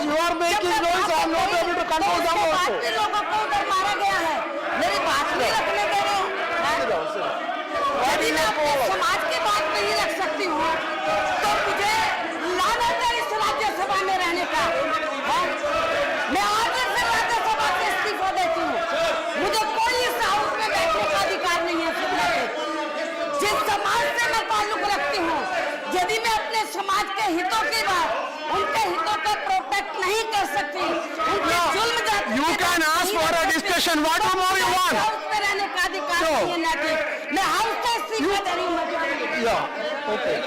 you are making noise, I am not able to control them also. लोगों को उधर मारा गया है, मेरी बात नहीं रखने दे रहे हो। यदि मैं अपने समाज की बात नहीं रख सकती हूँ तो मुझे लानत है इस राज्यसभा में रहने का। मैं आज से राज्यसभा से इस्तीफा देती हूँ। मुझे कोई इस हाउस में बैठने का अधिकार नहीं है। जिस समाज से मैं ताल्लुक रखती हूँ, यदि मैं अपने समाज के हितों की बात, उनके हितों को प्रोटेक्ट नहीं कर सकती, उनके जुल्म जाति You can ask for a discussion. What more you want? House में रहने का अधिकार नहीं है। मैं हाउस से इस्तीफा दे रही हूँ। Yeah. Okay.